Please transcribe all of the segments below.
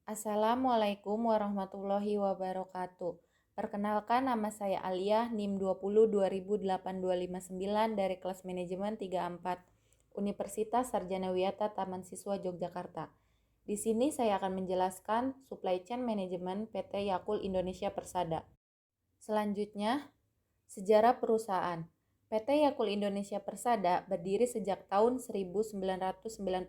Assalamualaikum warahmatullahi wabarakatuh. Perkenalkan, nama saya Alia, NIM 20 2008 259 dari kelas manajemen 34 Universitas Sarjana Wiyata Taman Siswa Yogyakarta. Di sini saya akan menjelaskan Supply Chain Management PT Yakult Indonesia Persada. Selanjutnya, sejarah perusahaan. PT Yakult Indonesia Persada berdiri sejak tahun 1991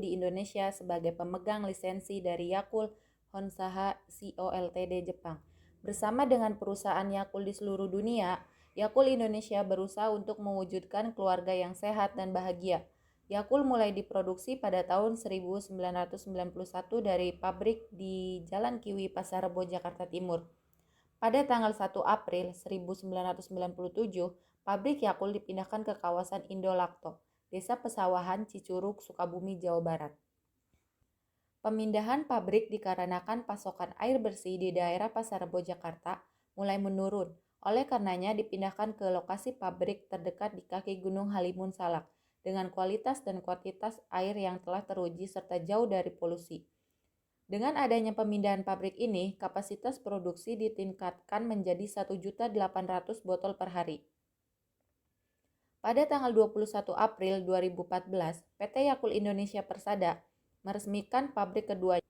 di Indonesia sebagai pemegang lisensi dari Yakult Honsaha Co. Ltd. Jepang. Bersama dengan perusahaan Yakult di seluruh dunia, Yakult Indonesia berusaha untuk mewujudkan keluarga yang sehat dan bahagia. Yakult mulai diproduksi pada tahun 1991 dari pabrik di Jalan Kiwi, Pasar Rebo, Jakarta Timur. Pada tanggal 1 April 1997, pabrik Yakult dipindahkan ke kawasan Indolakto, Desa Pesawahan, Cicurug, Sukabumi, Jawa Barat. Pemindahan pabrik dikarenakan pasokan air bersih di daerah Pasar Rebo, Jakarta mulai menurun. Oleh karenanya dipindahkan ke lokasi pabrik terdekat di kaki Gunung Halimun Salak dengan kualitas dan kuantitas air yang telah teruji serta jauh dari polusi. Dengan adanya pemindahan pabrik ini, kapasitas produksi ditingkatkan menjadi 1.800.000 botol per hari. Pada tanggal 21 April 2014, PT Yakult Indonesia Persada meresmikan pabrik kedua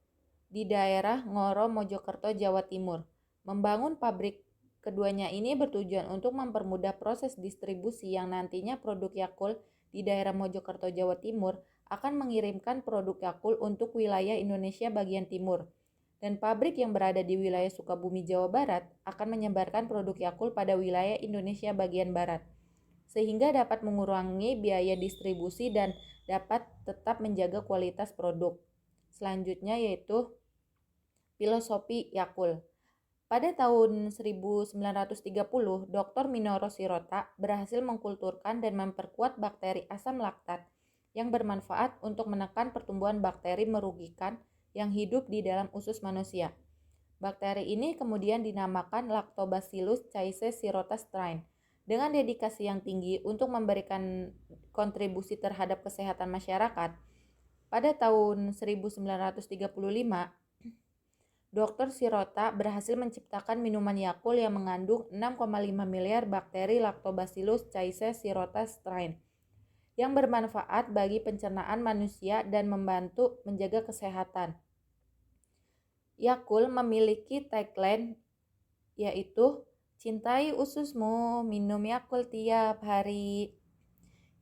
di daerah Ngoro, Mojokerto, Jawa Timur. Membangun pabrik keduanya ini bertujuan untuk mempermudah proses distribusi yang nantinya produk Yakult di daerah Mojokerto, Jawa Timur akan mengirimkan produk Yakult untuk wilayah Indonesia bagian timur. Dan pabrik yang berada di wilayah Sukabumi, Jawa Barat akan menyebarkan produk Yakult pada wilayah Indonesia bagian barat, sehingga dapat mengurangi biaya distribusi dan dapat tetap menjaga kualitas produk. Selanjutnya yaitu filosofi Yakult. Pada tahun 1930, Dr. Minoru Shirota berhasil mengkulturkan dan memperkuat bakteri asam laktat yang bermanfaat untuk menekan pertumbuhan bakteri merugikan yang hidup di dalam usus manusia. Bakteri ini kemudian dinamakan Lactobacillus caesae shirota strain. Dengan dedikasi yang tinggi untuk memberikan kontribusi terhadap kesehatan masyarakat, pada tahun 1935, Dr. Shirota berhasil menciptakan minuman Yakult yang mengandung 6,5 miliar bakteri Lactobacillus caesae shirota strain yang bermanfaat bagi pencernaan manusia dan membantu menjaga kesehatan. Yakult memiliki tagline yaitu "Cintai ususmu, minum Yakult tiap hari".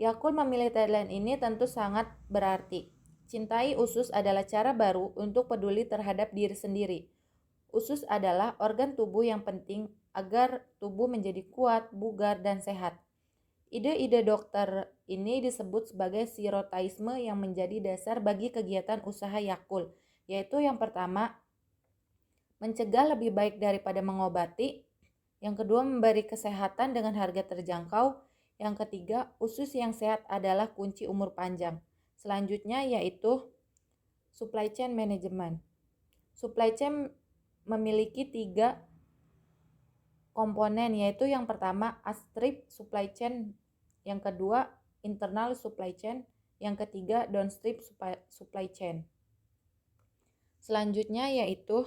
Yakult memilih tagline ini tentu sangat berarti. Cintai usus adalah cara baru untuk peduli terhadap diri sendiri. Usus adalah organ tubuh yang penting agar tubuh menjadi kuat, bugar, dan sehat. Ide-ide dokter ini disebut sebagai sirotaisme yang menjadi dasar bagi kegiatan usaha Yakult, yaitu yang pertama, mencegah lebih baik daripada mengobati. Yang kedua, memberi kesehatan dengan harga terjangkau. Yang ketiga, usus yang sehat adalah kunci umur panjang. Selanjutnya yaitu supply chain management. Supply chain memiliki 3 komponen, yaitu yang pertama upstream supply chain, yang kedua internal supply chain, yang ketiga downstream supply chain. Selanjutnya yaitu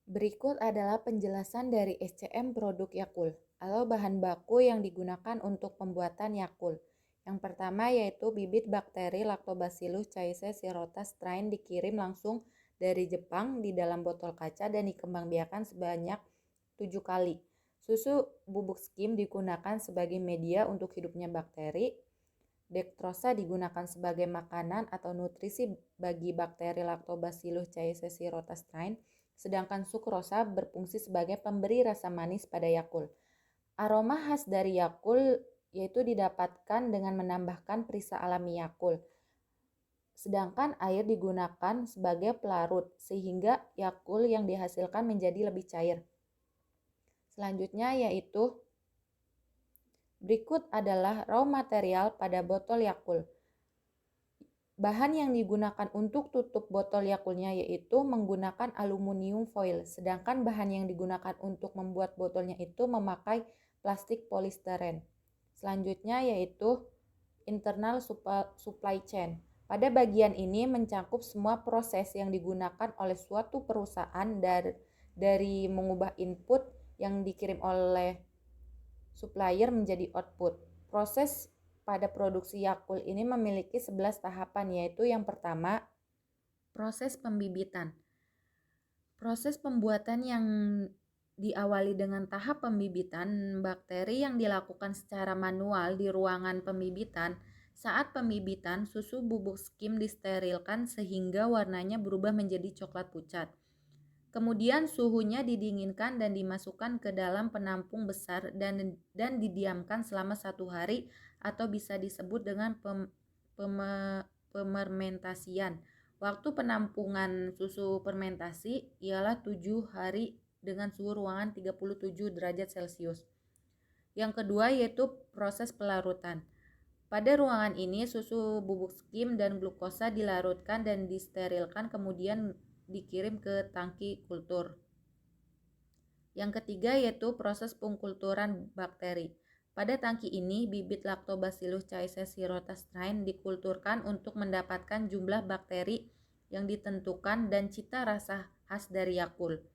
berikut adalah penjelasan dari SCM produk Yakult atau bahan baku yang digunakan untuk pembuatan Yakult. Yang pertama yaitu bibit bakteri Lactobacillus caesae shirota strain dikirim langsung dari Jepang di dalam botol kaca dan dikembangbiakan sebanyak 7 kali. Susu bubuk skim digunakan sebagai media untuk hidupnya bakteri. Dextrosa digunakan sebagai makanan atau nutrisi bagi bakteri Lactobacillus caesae shirota strain, sedangkan sukrosa berfungsi sebagai pemberi rasa manis pada Yakult. Aroma khas dari Yakult yaitu didapatkan dengan menambahkan perisa alami Yakult. Sedangkan air digunakan sebagai pelarut sehingga Yakult yang dihasilkan menjadi lebih cair. Selanjutnya yaitu berikut adalah raw material pada botol Yakult. Bahan yang digunakan untuk tutup botol Yakultnya yaitu menggunakan aluminium foil, sedangkan bahan yang digunakan untuk membuat botolnya itu memakai plastik polistiren. Selanjutnya yaitu internal supply chain. Pada bagian ini mencakup semua proses yang digunakan oleh suatu perusahaan dari mengubah input yang dikirim oleh supplier menjadi output. Proses pada produksi Yakult ini memiliki 11 tahapan, yaitu yang pertama, proses pembibitan. Proses pembuatan yang diawali dengan tahap pembibitan bakteri yang dilakukan secara manual di ruangan pembibitan. Saat pembibitan, susu bubuk skim disterilkan sehingga warnanya berubah menjadi coklat pucat. Kemudian suhunya didinginkan dan dimasukkan ke dalam penampung besar dan didiamkan selama 1 hari atau bisa disebut dengan pemermentasian. Waktu penampungan susu fermentasi ialah 7 hari dengan suhu ruangan 37 derajat Celcius. Yang kedua yaitu proses pelarutan. Pada ruangan ini susu bubuk skim dan glukosa dilarutkan dan disterilkan kemudian dikirim ke tangki kultur. Yang ketiga yaitu proses pengkulturan bakteri. Pada tangki ini bibit Lactobacillus caesae shirota strain dikulturkan untuk mendapatkan jumlah bakteri yang ditentukan dan cita rasa khas dari Yakult.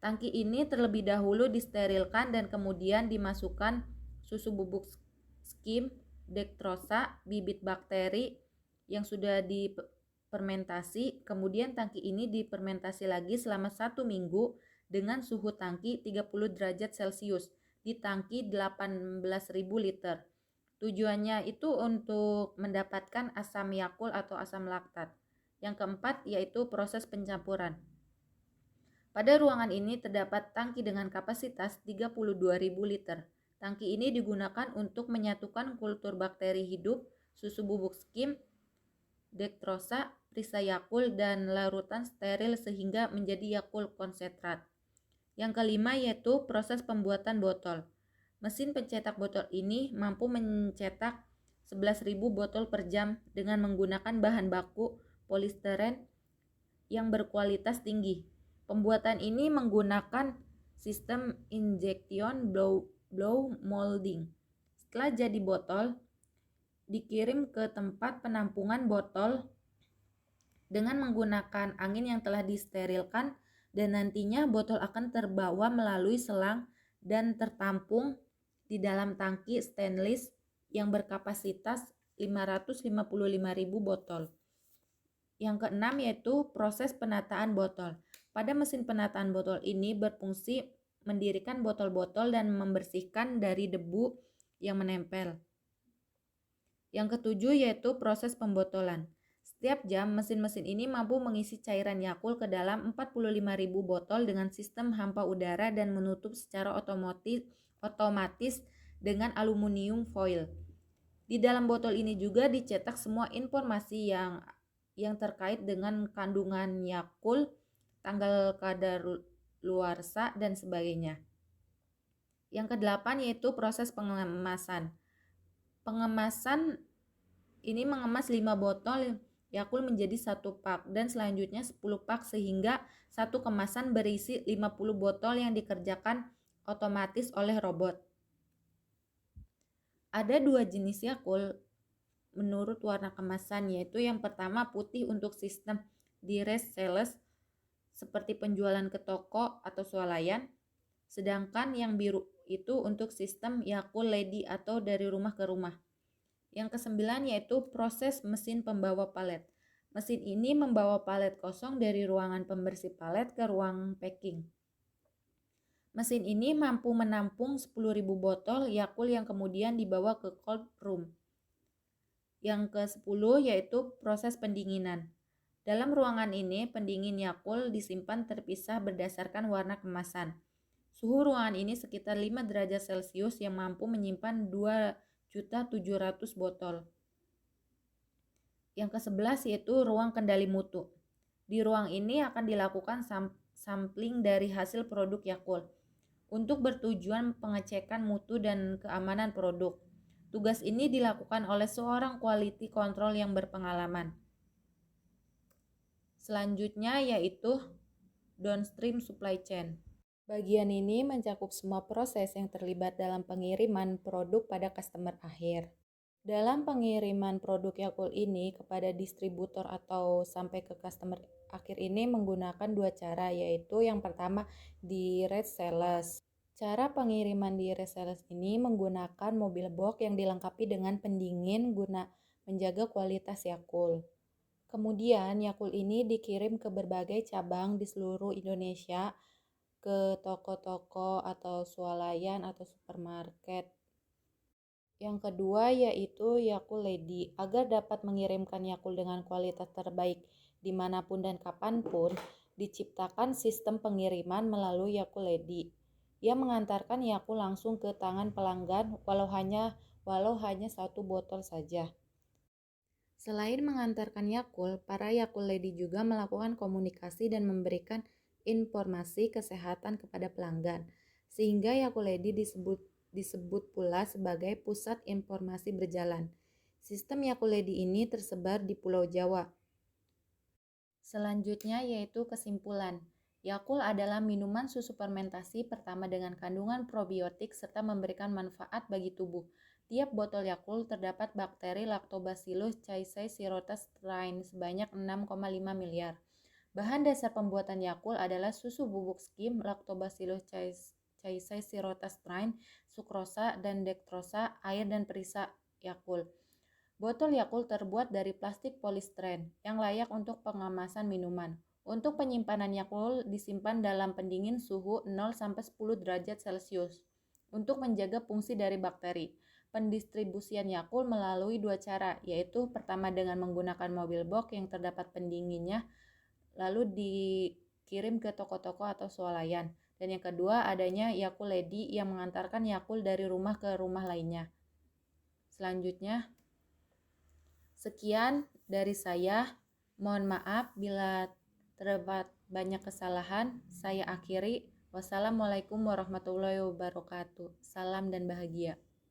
Tangki ini terlebih dahulu disterilkan dan kemudian dimasukkan susu bubuk skim, dektrosa, bibit bakteri yang sudah difermentasi. Kemudian tangki ini difermentasi lagi selama 1 minggu dengan suhu tangki 30 derajat Celcius di tangki 18.000 liter. Tujuannya itu untuk mendapatkan asam Yakult atau asam laktat. Yang keempat yaitu proses pencampuran. Pada ruangan ini terdapat tangki dengan kapasitas 32.000 liter. Tangki ini digunakan untuk menyatukan kultur bakteri hidup, susu bubuk skim, dektrosa, perisa Yakult, dan larutan steril sehingga menjadi Yakult konsentrat. Yang kelima yaitu proses pembuatan botol. Mesin pencetak botol ini mampu mencetak 11.000 botol per jam dengan menggunakan bahan baku polistiren yang berkualitas tinggi. Pembuatan ini menggunakan sistem injection blow molding. Setelah jadi botol, dikirim ke tempat penampungan botol dengan menggunakan angin yang telah disterilkan dan nantinya botol akan terbawa melalui selang dan tertampung di dalam tangki stainless yang berkapasitas 555.000 botol. Yang keenam yaitu proses penataan botol. Pada mesin penataan botol ini berfungsi mendirikan botol-botol dan membersihkan dari debu yang menempel. Yang ketujuh yaitu proses pembotolan. Setiap jam mesin-mesin ini mampu mengisi cairan Yakult ke dalam 45.000 botol dengan sistem hampa udara dan menutup secara otomatis dengan aluminium foil. Di dalam botol ini juga dicetak semua informasi yang terkait dengan kandungan Yakult, tanggal kadaluarsa, dan sebagainya. Yang kedelapan yaitu proses pengemasan. Pengemasan ini mengemas 5 botol Yakult menjadi 1 pak dan selanjutnya 10 pak sehingga satu kemasan berisi 50 botol yang dikerjakan otomatis oleh robot. Ada 2 jenis Yakult menurut warna kemasan, yaitu yang pertama putih untuk sistem direct sales seperti penjualan ke toko atau swalayan, sedangkan yang biru itu untuk sistem Yakult Lady atau dari rumah ke rumah. Yang kesembilan yaitu proses mesin pembawa palet. Mesin ini membawa palet kosong dari ruangan pembersih palet ke ruang packing. Mesin ini mampu menampung 10.000 botol Yakult yang kemudian dibawa ke cold room. Yang ke-10 yaitu proses pendinginan. Dalam ruangan ini, pendingin Yakult disimpan terpisah berdasarkan warna kemasan. Suhu ruangan ini sekitar 5 derajat Celcius yang mampu menyimpan 2.700.000 botol. Yang ke-11 yaitu ruang kendali mutu. Di ruang ini akan dilakukan sampling dari hasil produk Yakult untuk bertujuan pengecekan mutu dan keamanan produk. Tugas ini dilakukan oleh seorang quality control yang berpengalaman. Selanjutnya yaitu downstream supply chain. Bagian ini mencakup semua proses yang terlibat dalam pengiriman produk pada customer akhir. Dalam pengiriman produk Yakult ini kepada distributor atau sampai ke customer akhir ini menggunakan dua cara, yaitu yang pertama di resellers. Cara pengiriman di resellers ini menggunakan mobil box yang dilengkapi dengan pendingin guna menjaga kualitas Yakult. Kemudian Yakult ini dikirim ke berbagai cabang di seluruh Indonesia, ke toko-toko atau swalayan atau supermarket. Yang kedua yaitu Yakult Lady. Agar dapat mengirimkan Yakult dengan kualitas terbaik dimanapun dan kapanpun, diciptakan sistem pengiriman melalui Yakult Lady. Ia mengantarkan Yakult langsung ke tangan pelanggan walau hanya satu botol saja. Selain mengantarkan Yakult, para Yakult Lady juga melakukan komunikasi dan memberikan informasi kesehatan kepada pelanggan, sehingga Yakult Lady disebut pula sebagai pusat informasi berjalan. Sistem Yakult Lady ini tersebar di Pulau Jawa. Selanjutnya yaitu kesimpulan. Yakult adalah minuman susu fermentasi pertama dengan kandungan probiotik serta memberikan manfaat bagi tubuh. Tiap botol Yakult terdapat bakteri Lactobacillus caesae strain sebanyak 6,5 miliar. Bahan dasar pembuatan Yakult adalah susu bubuk skim Lactobacillus caesae strain, sukrosa dan dektrosa, air dan perisa Yakult. Botol Yakult terbuat dari plastik polistiren yang layak untuk pengemasan minuman. Untuk penyimpanan Yakult disimpan dalam pendingin suhu 0-10 derajat Celcius untuk menjaga fungsi dari bakteri. Pendistribusian Yakult melalui dua cara, yaitu pertama dengan menggunakan mobil box yang terdapat pendinginnya, lalu dikirim ke toko-toko atau swalayan. Dan yang kedua adanya Yakult Lady yang mengantarkan Yakult dari rumah ke rumah lainnya. Selanjutnya, sekian dari saya. Mohon maaf bila terdapat banyak kesalahan. Saya akhiri. Wassalamualaikum warahmatullahi wabarakatuh. Salam dan bahagia.